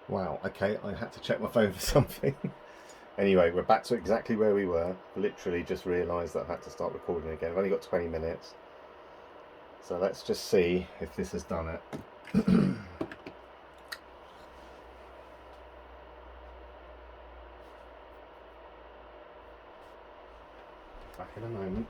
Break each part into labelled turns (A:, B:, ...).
A: Wow, okay, I had to check my phone for something. Anyway, we're back to exactly where we were. Literally just realised that I've had to start recording again. I've only got 20 minutes. So let's just see if this has done it. Back in a moment.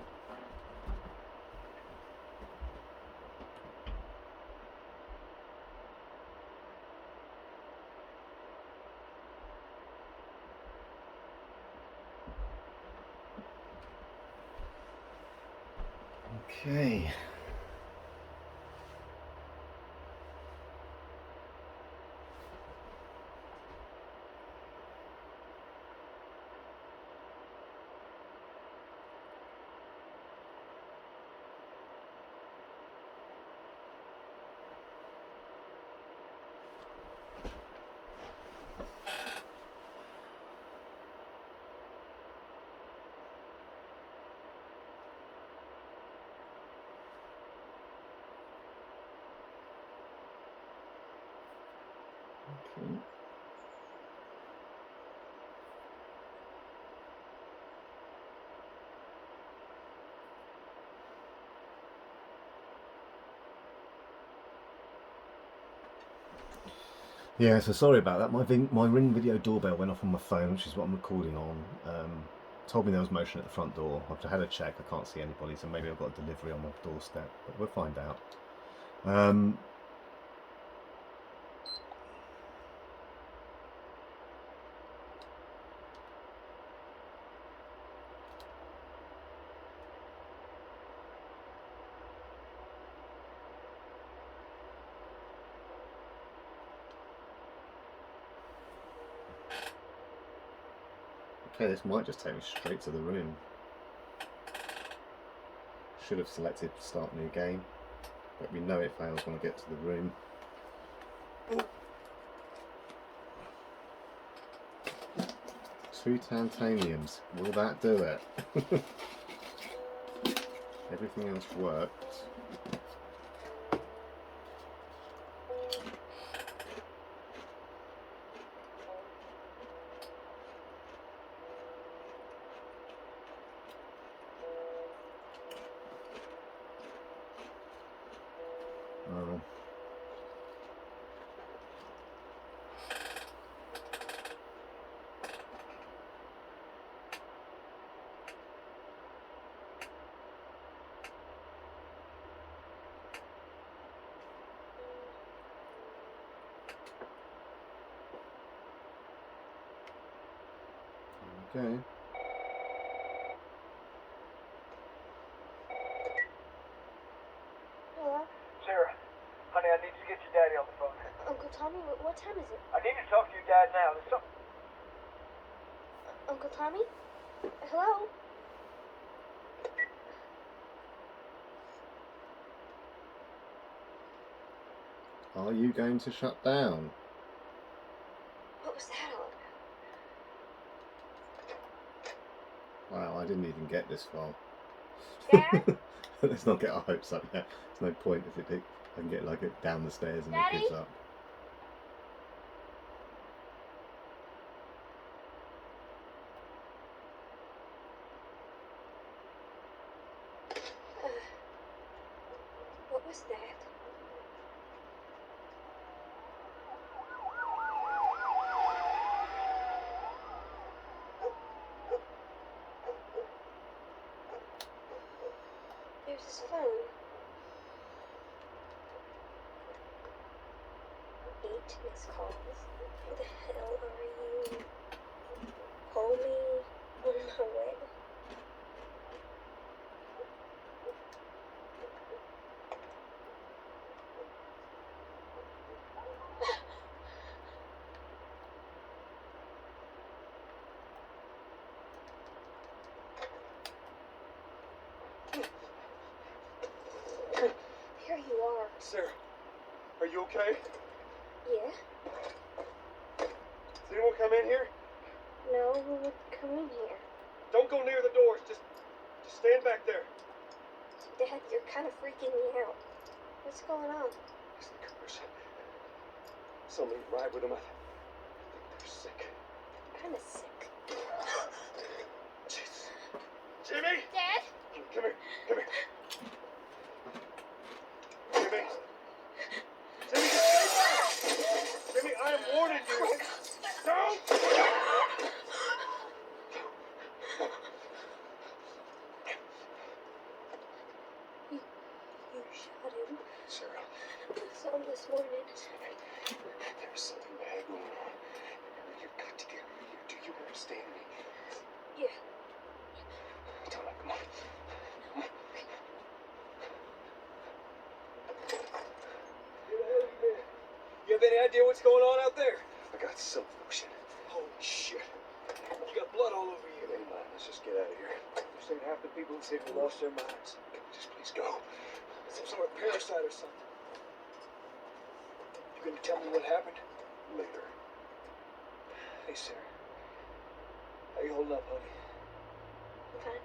A: Okay. Okay. Yeah, so sorry about that. My Ring video doorbell went off on my phone, which is what I'm recording on. Told me there was motion at the front door. I've had a check. I can't see anybody, so maybe I've got a delivery on my doorstep. But we'll find out. Okay, this might just take me straight to the room. Should have selected start new game, but we know it fails when I get to the room. Two titaniums, will that do it? Everything else worked. Oh. Okay.
B: Hello?
C: Sarah, honey, I need to get your daddy on the phone.
B: Uncle Tommy, what time is it?
C: I need to talk to your dad now. There's something...
B: Uncle Tommy? Hello?
A: Are you going to shut down?
B: What was that all about?
A: Wow, I didn't even get this far.
B: Dad?
A: Let's not get our hopes up yet. There's no point if I can get like it down the stairs and
B: Daddy?
A: it gives up.
B: What was that? There's his phone. 8 missed calls. Who the hell are you? Call me on my way. Here you are.
C: Sarah, are you okay?
B: Yeah?
C: Does anyone come in here?
B: No, who would come in here?
C: Don't go near the doors. Just stand back there.
B: Dad, you're kind of freaking me out. What's going on?
C: Listen, Coopers. Somebody ride with them.
B: kind of sick.
C: Jesus. Jimmy!
B: Dad?
C: Come here. Come here. Jimmy. Jimmy, just stay back. Jimmy, I am warning you. Don't!
B: You shot him.
C: Sarah.
B: I saw him this morning.
C: There's something bad going on. You've got to get out of here. Do you understand me?
B: Yeah.
C: Tell me, come on. Where the hell you been? You have any idea what's going on out there? I got some notion. Holy shit. You got blood all over you. Never mind, let's just get out of here. You're saying half the people in the city lost their minds. Can we just please go? Some sort of parasite or something. You gonna tell me what happened? Later. Hey, Sarah. How you holding up, honey?
B: I'm fine.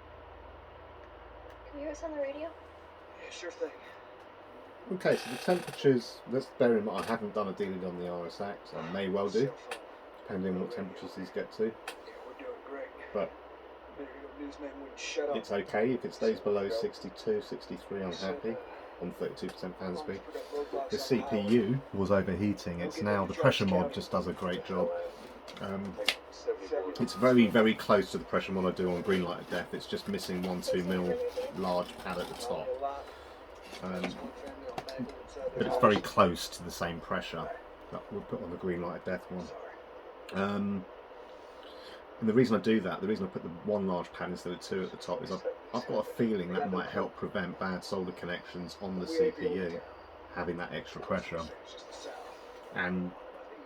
B: Can you hear us on the radio?
C: Yeah, sure thing.
A: Okay, so the temperatures, let's bear in mind I haven't done a dealing on the RSX, I may well do,
C: Cell phone.
A: depending on what temperatures these get to,
C: Yeah, we're doing great.
A: but
C: Maybe your newsman wouldn't shut up.
A: it's okay if it stays below 62, 63 I'm happy, on 32% fan speed. The CPU was overheating, it's now, the pressure mod just does a great job. It's very, very close to the pressure mod I do on Greenlight of Death, it's just missing 1-2mm large pad at the top. But it's very close to the same pressure that we'll put on the Greenlight of Death one. And the reason I do that, the reason I put the one large pad instead of two at the top is I've got a feeling that might help prevent bad solder connections on the CPU, having that extra pressure. And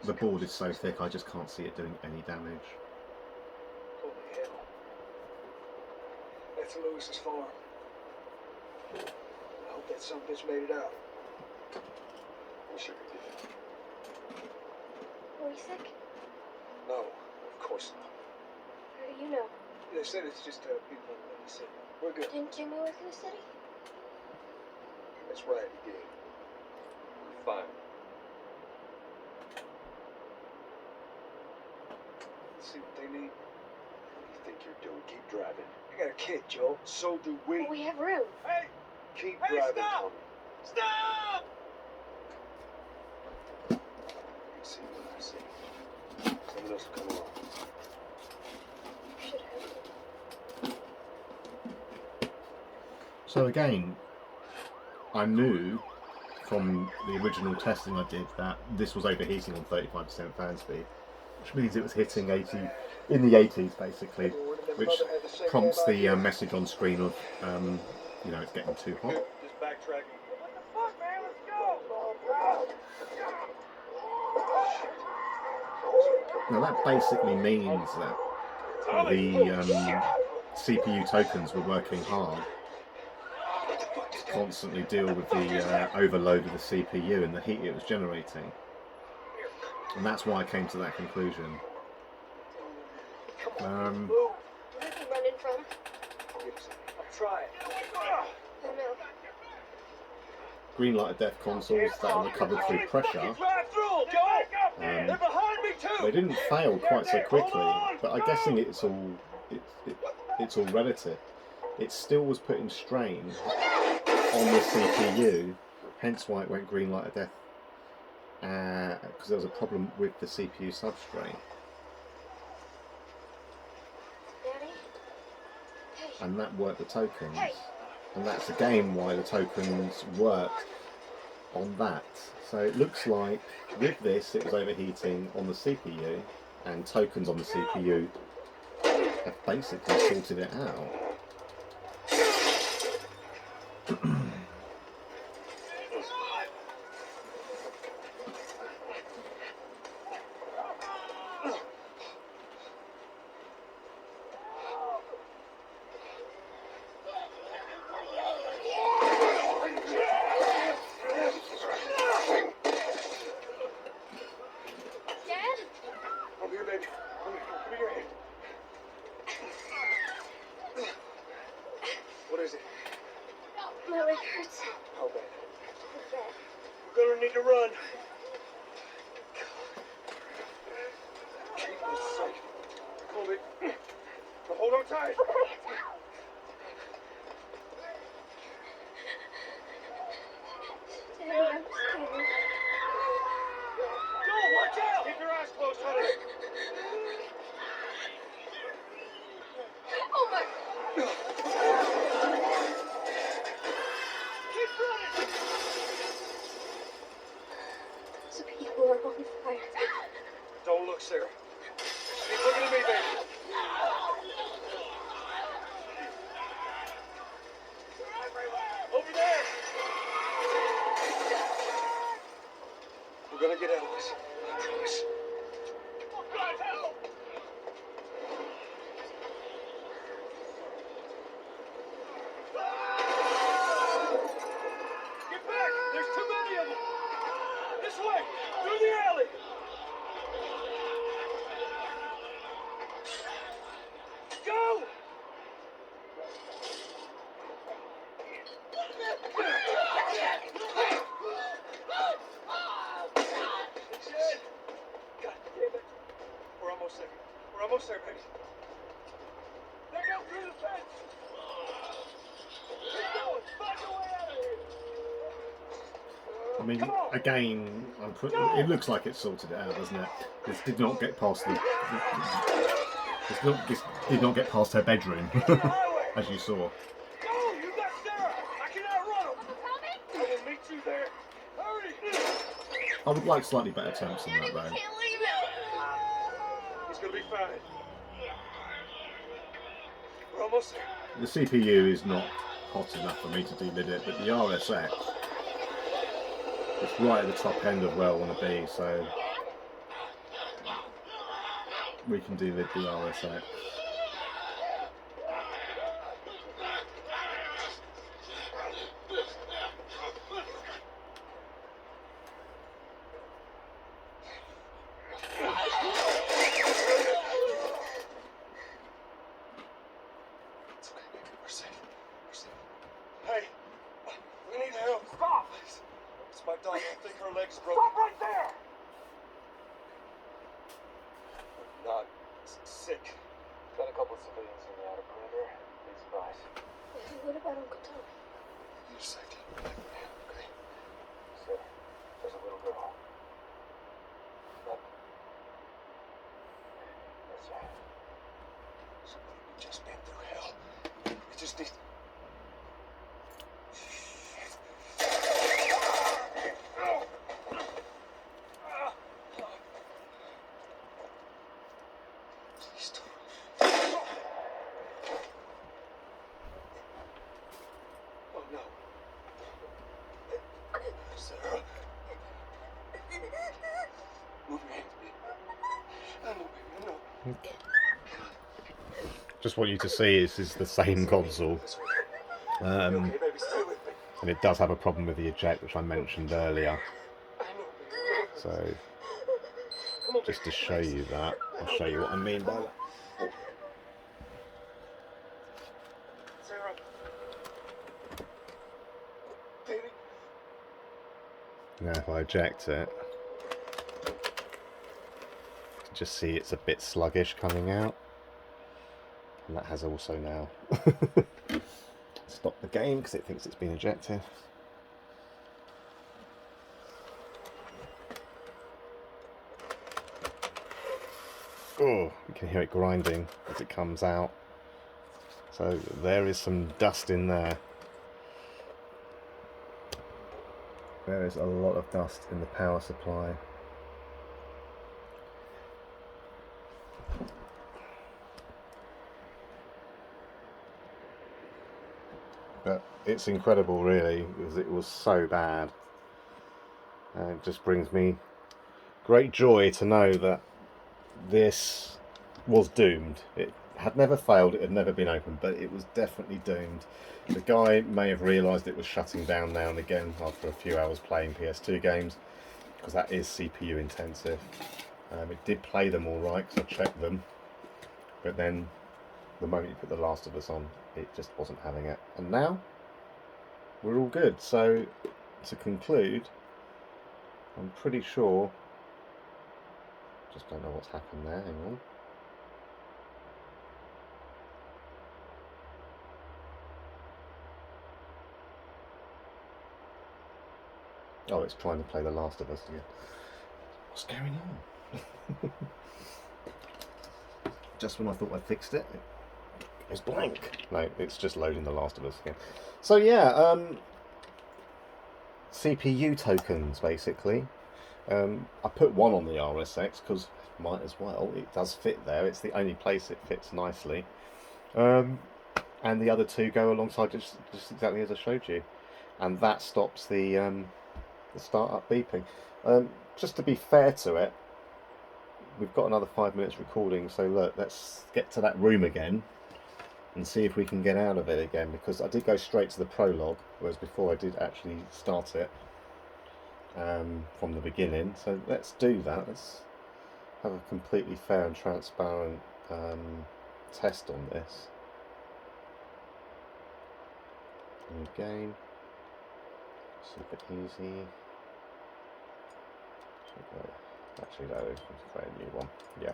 A: the board is so thick I just can't see it doing any damage.
C: Holy hell. That's Lewis's farm. I hope that son of a bitch made it out. I'm sure he did.
B: Were you sick?
C: No, of course not.
B: How do you know?
C: They said it's just people in the city. We're good.
B: Didn't Jimmy work in the city?
C: That's right, he did. We're fine. Let's see what they need. What do you think you're doing? Keep driving. I got a kid, Joe. So do we.
B: Well, we have room.
C: Hey! Keep driving,
D: stop!
C: Tony.
D: Stop!
C: You see what I see. Someone else will come along.
B: You should have.
A: So again, I knew from the original testing I did that this was overheating on 35% fan speed, which means it was hitting 80 in the 80s basically, which prompts the message on screen of you know, it's getting too hot.
D: Just backtracking. What the fuck, man? Let's go!
A: Now that basically means that the CPU tokens were working hard to constantly deal with the overload of the CPU and the heat it was generating. And that's why I came to that conclusion.
B: Where are you running from?
C: I'll try it.
B: Oh no.
A: Greenlight of Death consoles that are recovered through pressure,
D: Drive through! Go! They're behind me too!
A: they didn't fail quite so quickly, but I'm guessing it's all relative. It still was putting strain on the CPU, hence why it went Greenlight of Death, because there was a problem with the CPU substrate.
B: Daddy? Hey.
A: And that worked the tokens, and that's again why the tokens worked on that. So it looks like with this it was overheating on the CPU, and tokens on the CPU have basically sorted it out.
B: My leg hurts.
C: How bad?
B: Bad.
C: We're gonna need to run. Keep us safe.
D: on tight.
B: Daddy, I'm scared.
D: Joel, watch out! Keep your eyes closed, honey.
B: Oh my.
D: Keep running!
B: Those people are on fire.
C: Don't look, Sarah. Keep looking at me, baby.
D: Over there!
C: We're gonna get out of this. I promise.
D: Oh, God, help! Get back! There's too many of them! This way! Through the alley! Go! Shit!
C: God damn it. We're almost there. We're almost there, baby.
D: They go through the fence! Keep going! Find your way out of here!
A: I mean,
D: Come on.
A: again, it looks like it sorted it out, doesn't it? This did not get past this did not get past her bedroom,
D: Highway!
A: as you saw.
D: Go! You got Sarah! I can outrun them! I will meet you there! Hurry!
A: I would like slightly better temps than that, though.
B: Can't leave him.
C: He's gonna be fine. We're almost there.
A: The CPU is not hot enough for me to delid it, but the RSX, it's right at the top end of where I want to be, so we can delid the RSX.
C: It's okay, baby. We're safe. We're safe. Hey, we need help.
D: Stop!
C: It's my daughter. I think her leg's broken.
D: Stop right there!
C: Not sick.
E: Got a couple of civilians in the outer perimeter. Big surprise.
B: What about Uncle Tom?
C: You saved him. Okay.
E: So, there's a little girl. Yep. That's right.
C: So we just been through hell. We just need. Please don't. Oh no. Sarah. Move your hands, baby. I know, baby. I know.
A: Just want you to see is the same console,
C: This way. Okay, baby, stay with me.
A: and it does have a problem with the eject, which I mentioned earlier.
C: I know, baby.
A: So
C: Come on,
A: just to
C: baby.
A: show you that, I'll show you what I mean by that.
C: Sarah. Baby.
A: Now if I eject it, you can just see it's a bit sluggish coming out. And that has also now stopped the game because it thinks it's been ejected. Oh, you can hear it grinding as it comes out. So there is some dust in there. There is a lot of dust in the power supply. But it's incredible, really, because it was so bad. And it just brings me great joy to know that this was doomed. It had never failed, it had never been opened, but it was definitely doomed. The guy may have realised it was shutting down now and again after a few hours playing PS2 games, because that is CPU intensive. It did play them all right, because I checked them, but then the moment you put The Last of Us on, it just wasn't having it. And now we're all good. So to conclude, I'm pretty sure, just don't know what's happened there, hang on. Oh, it's trying to play The Last of Us again. What's going on? Just when I thought I fixed it, it's blank. No, it's just loading The Last of Us again. So yeah, CPU tokens basically. I put one on the RSX because might as well. It does fit there. It's the only place it fits nicely. And the other two go alongside just exactly as I showed you. And that stops the startup beeping. Just to be fair to it, we've got another 5 minutes recording, so look, let's get to that room again and see if we can get out of it again, because I did go straight to the prologue, whereas before I did actually start it from the beginning. So let's do that. Let's have a completely fair and transparent test on this. New game. Super easy. Actually, no, let's create a new one. Yeah.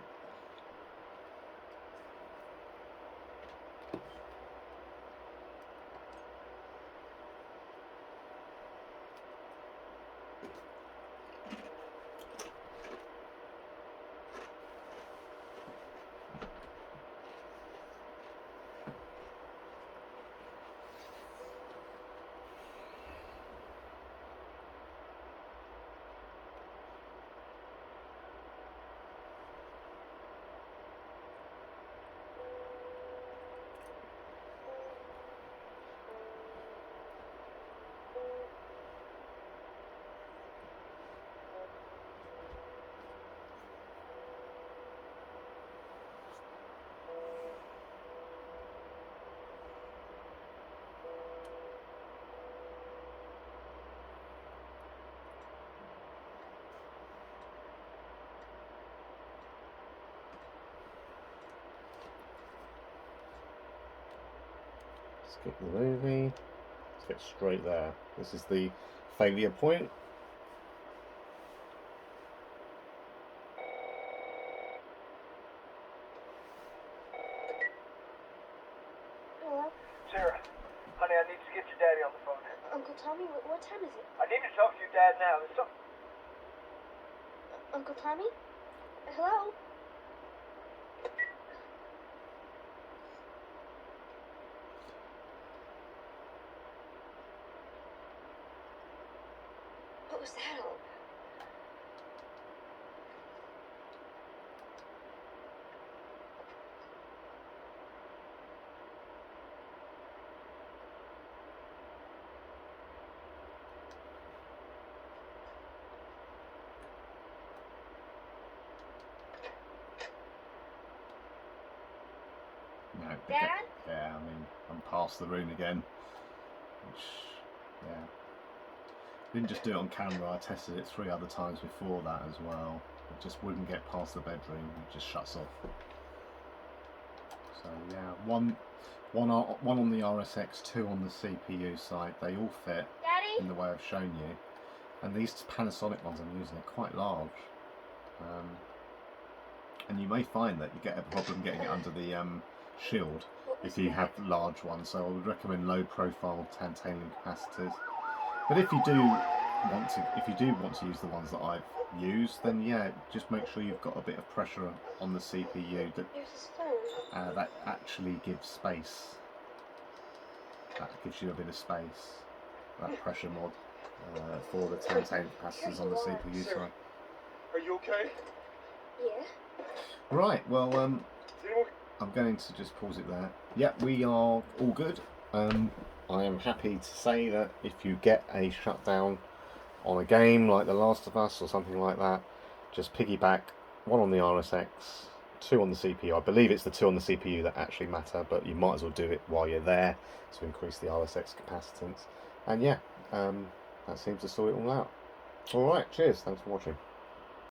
A: Skip the movie. Let's get straight there. This is the failure point.
B: Hello?
C: Sarah, honey, I need to get your daddy on the phone.
B: Uncle Tommy, what time is it?
C: I need to talk to your dad now. There's something.
B: Uncle Tommy? Hello? What was that all?
A: No,
B: Dad?
A: Yeah, I mean, I'm past the room again. Which, yeah. Didn't just do it on camera, I tested it 3 other times before that as well. It just wouldn't get past the bedroom, it just shuts off. So yeah, one on the RSX, 2 on the CPU side, they all fit in
B: Daddy?
A: the way I've shown you. And these Panasonic ones I'm using are quite large. And you may find that you get a problem getting it under the shield
B: What was
A: if you
B: that?
A: have large ones, so I would recommend low profile tantalum capacitors. But if you do want to use the ones that I've used, then yeah, just make sure you've got a bit of pressure on the CPU that
B: There's his phone.
A: that actually gives space. That gives you a bit of space. That pressure mod for the tantalum capacitors on the CPU side.
C: Are you okay?
B: Yeah?
A: Right. Well,
C: Is anyone...
A: I'm going to just pause it there. Yep, we are all good. I am happy to say that if you get a shutdown on a game like The Last of Us or something like that, just piggyback 1 on the RSX, 2 on the CPU. I believe it's the 2 on the CPU that actually matter, but you might as well do it while you're there to increase the RSX capacitance. And yeah, that seems to sort it all out. Alright, cheers, thanks for watching.